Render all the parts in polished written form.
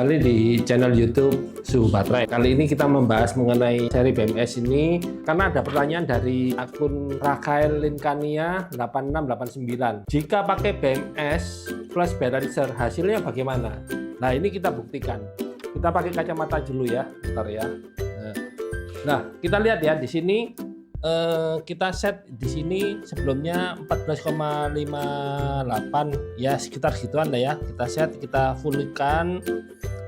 kembali di channel YouTube Suhu Baterai. Kali ini kita membahas mengenai seri BMS ini karena ada pertanyaan dari akun Rakael Linkania 8689. Jika pakai BMS plus balancer hasilnya bagaimana? Nah, ini kita buktikan. Kita pakai kacamata dulu ya, bentar ya. Nah, kita lihat ya di sini. Kita set di sini sebelumnya 14,58 ya, sekitar gituan lah ya. Kita set, kita fullkan,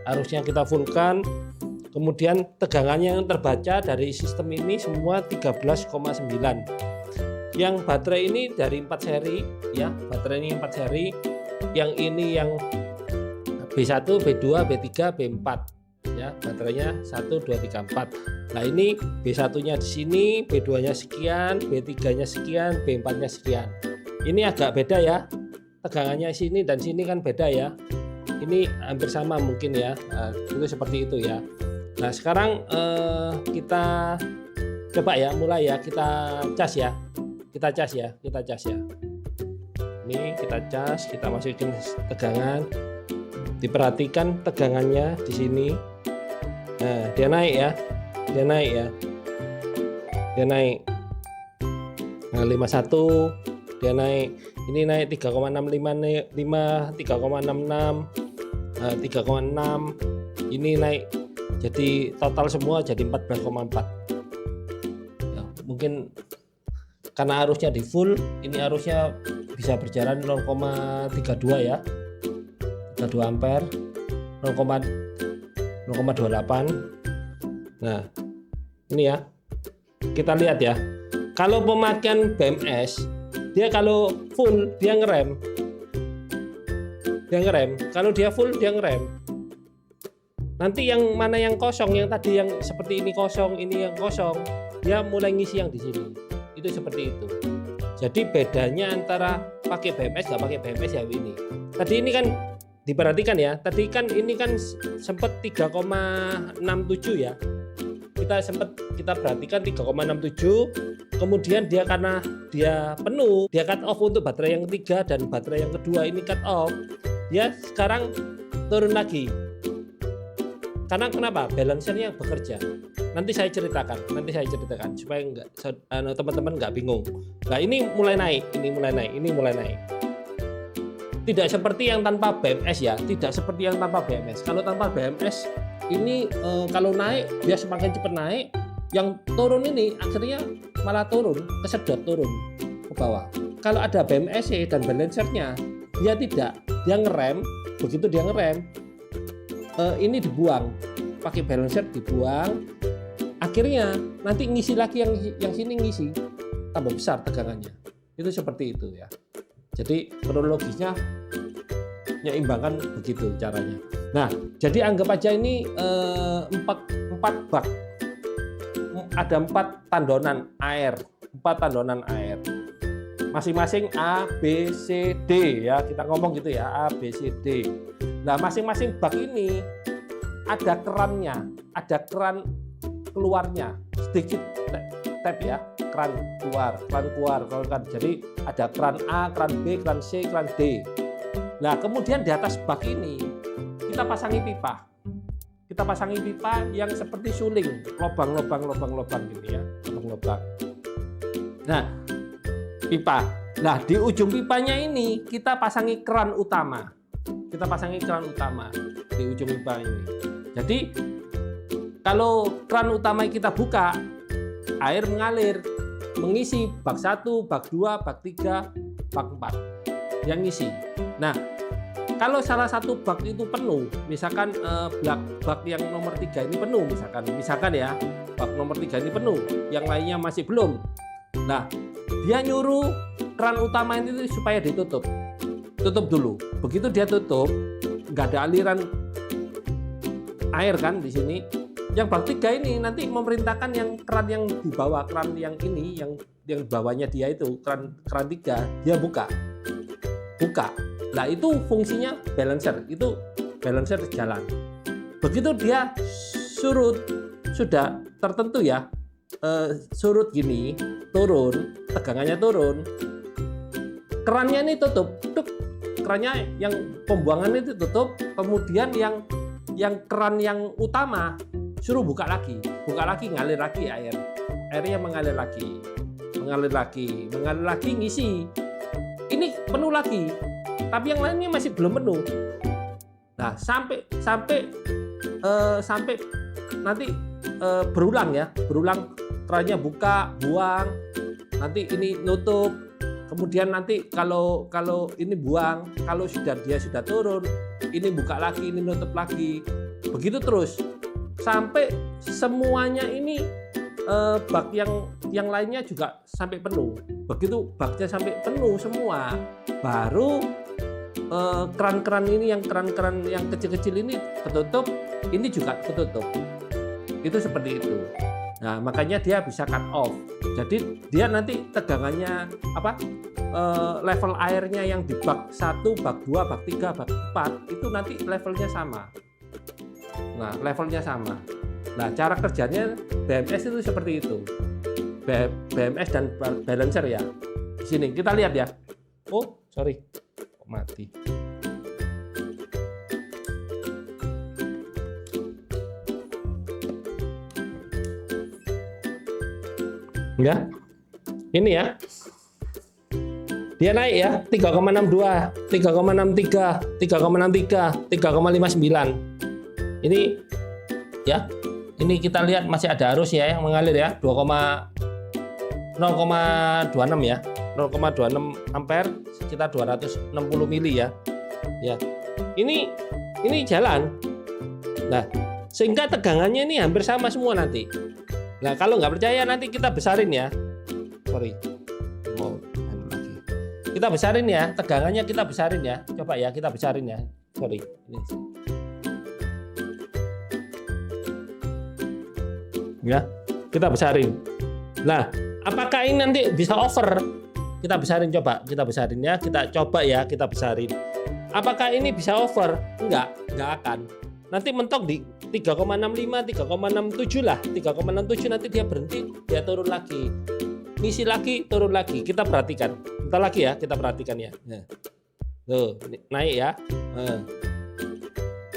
arusnya kita fullkan, kemudian tegangannya yang terbaca dari sistem ini semua 13,9. Yang baterai ini dari 4 seri ya, baterai ini 4 seri. Yang ini yang B1, B2, B3, B4 ya, baterainya 1, 2, 3, 4. Nah, ini B1-nya di sini, B2-nya sekian, B3-nya sekian, B4-nya sekian. Ini agak beda ya, tegangannya sini dan sini kan beda ya. Ini hampir sama mungkin ya. Nah, itu seperti itu ya. Nah, sekarang kita coba ya, mulai ya, kita cas ya. Kita cas ya. Ini kita cas, kita masukin tegangan. Diperhatikan tegangannya di sini. Nah, dia naik ya. Dia naik. Nah, 51 dia naik. Ini naik 3,65, 3,66, 3,6. Ini naik. Jadi total semua jadi 14,4. Ya, mungkin karena arusnya di full, ini arusnya bisa berjalan 0,32 ya. 32 ampere, 0,28. Nah, ini ya, kita lihat ya. Kalau pemakaian BMS, dia kalau full dia ngerem. Kalau dia full dia ngerem. Nanti yang mana yang kosong, yang tadi yang seperti ini kosong, ini yang kosong, dia mulai ngisi yang di sini. Itu seperti itu. Jadi bedanya antara pakai BMS nggak pakai BMS ya ini. Tadi ini kan diperhatikan ya. Tadi kan ini kan sempat 3,67 ya. Kita perhatikan 3,67, kemudian dia karena dia penuh, dia cut off untuk baterai yang ketiga dan baterai yang kedua ini cut off, dia sekarang turun lagi. Karena kenapa? Balancernya bekerja. Nanti saya ceritakan supaya teman-teman nggak bingung. Nah, ini mulai naik. Tidak seperti yang tanpa BMS ya, Kalau tanpa BMS ini kalau naik dia semakin cepat naik, yang turun ini akhirnya malah kesedot turun ke bawah. Kalau ada BMS dan balancernya, dia tidak, dia ngerem. Begitu dia ngerem, ini dibuang, pakai balancer dibuang, akhirnya nanti ngisi lagi yang sini ngisi, tambah besar tegangannya. Itu seperti itu ya. Jadi kronologisnya menyeimbangkan begitu caranya. Nah, jadi anggap aja ini 4 bak. Ada 4 tandonan air. Masing-masing A, B, C, D ya. Kita ngomong gitu ya, A, B, C, D. Nah, masing-masing bak ini ada kerannya, ada keran keluarnya. Sedikit tap ya, keran keluar. Jadi ada keran A, keran B, keran C, keran D. Nah, kemudian di atas bak ini kita pasangi pipa yang seperti suling, lubang gitu ya, lubang. Nah, pipa. Nah, di ujung pipanya ini kita pasangi keran utama. Di ujung pipa ini. Jadi kalau keran utama kita buka, air mengalir, mengisi bak 1, bak 2, bak 3, bak 4 yang ngisi. Nah, kalau salah satu bak itu penuh, misalkan bak yang nomor 3 ini penuh, misalkan ya, bak nomor 3 ini penuh, yang lainnya masih belum. Nah, dia nyuruh keran utama ini supaya ditutup dulu. Begitu dia tutup, nggak ada aliran air kan di sini. Yang bak 3 ini nanti memerintahkan yang keran yang di bawah, keran yang ini, yang bawahnya dia itu, keran 3, dia buka. Nah, itu fungsinya balancer, itu balancer jalan. Begitu dia surut, sudah tertentu ya, surut gini, turun, tegangannya turun, kerannya ini tutup, kerannya yang pembuangan itu tutup, kemudian yang yang keran yang utama suruh buka lagi ngalir lagi airnya mengalir lagi ngisi, ini penuh lagi, tapi yang lainnya masih belum penuh. Nah sampai nanti berulang kerannya buka buang, nanti ini nutup, kemudian nanti kalau ini buang, kalau dia sudah turun, ini buka lagi, ini nutup lagi, begitu terus sampai semuanya ini bak yang lainnya juga sampai penuh. Begitu baknya sampai penuh semua, baru keran-keran ini, yang keran-keran yang kecil-kecil ini ketutup, ini juga ketutup. Itu seperti itu. Nah, makanya dia bisa cut off. Jadi dia nanti tegangannya level airnya yang di bak 1, bak 2, bak 3, bak 4 itu nanti levelnya sama. Nah, levelnya sama. Nah, cara kerjanya BMS itu seperti itu. BMS dan balancer ya. Di sini kita lihat ya. Oh, sorry. Kok mati. Ya. Ini ya. Dia naik ya, 3,62, 3,63, 3,63, 3,59. Ini ya. Ini kita lihat masih ada arus ya yang mengalir ya, 0,26 ya. 0,26 ampere sekitar 260 mili ya. Ya. Ini jalan. Nah, sehingga tegangannya ini hampir sama semua nanti. Nah, kalau nggak percaya nanti kita besarin ya. Sorry. Kita besarin ya, tegangannya kita besarin ya. Coba ya, kita besarin ya. Sorry. Ini. Ya, kita besarin. Nah, apakah ini nanti bisa over? Kita besarin, coba. Kita besarin ya. Kita coba ya, kita besarin. Apakah ini bisa over? Enggak akan. Nanti mentok di 3,65, 3,67 lah. 3,67 nanti dia berhenti, dia turun lagi. Ngisi lagi, turun lagi. Kita perhatikan. Bentar lagi ya, kita perhatikan ya. Nah. Tuh, naik ya. Nah.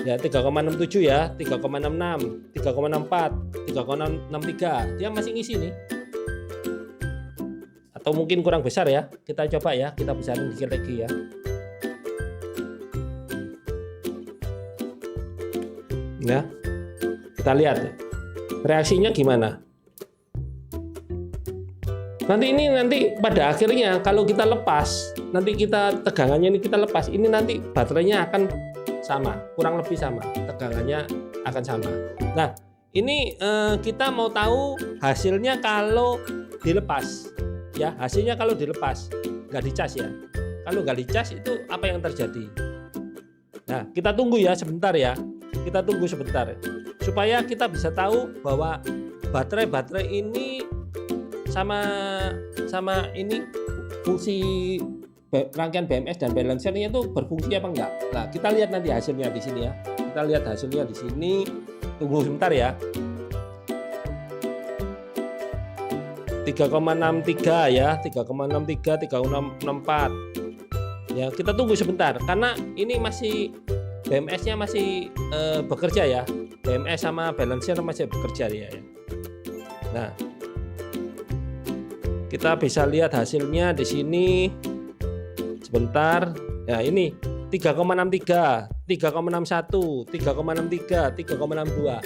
Ya 3,67 ya, 3,66, 3,64, 3,63. Dia masih ngisi nih. Atau mungkin kurang besar ya. Kita coba ya, kita besarin dikit lagi ya. Ya. Kita lihat ya. Reaksinya gimana? Nanti pada akhirnya kalau kita lepas, nanti kita tegangannya ini kita lepas, ini nanti baterainya akan sama, kurang lebih sama, tegangannya akan sama. Nah, ini kita mau tahu hasilnya kalau dilepas, ya hasilnya kalau dilepas, nggak dicas ya. Kalau nggak dicas itu apa yang terjadi? Nah, kita tunggu ya sebentar ya, kita tunggu sebentar supaya kita bisa tahu bahwa baterai ini sama ini fungsi rangkaian BMS dan balancernya itu berfungsi apa enggak? Nah, kita lihat nanti hasilnya di sini ya. Kita lihat hasilnya di sini. Tunggu sebentar ya. 3,63 ya, 3,63, 3,64. Ya, kita tunggu sebentar karena ini masih BMS-nya masih bekerja ya. BMS sama balancer masih bekerja ya. Nah, kita bisa lihat hasilnya di sini. Sebentar. Ya, ini 3,63, 3,61, 3,63, 3,62.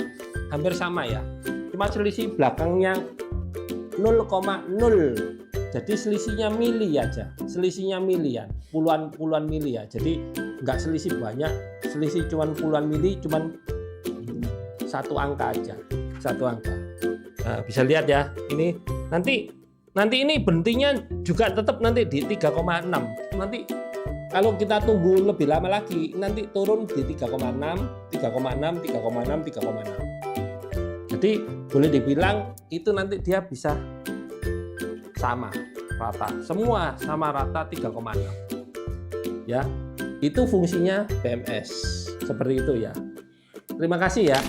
Hampir sama ya. Cuma selisih belakangnya 0,0. Jadi selisihnya mili aja. Selisihnya milian, puluhan mili ya. Jadi nggak selisih banyak, selisih cuman puluhan mili, cuman satu angka aja. Satu angka. Nah, bisa lihat ya. Ini nanti ini berhentinya juga tetap nanti di 3,6. Nanti kalau kita tunggu lebih lama lagi, nanti turun di 3,6, 3,6, 3,6, 3,6. Jadi boleh dibilang itu nanti dia bisa sama rata. Semua sama rata 3,6. Ya, itu fungsinya BMS. Seperti itu ya. Terima kasih ya.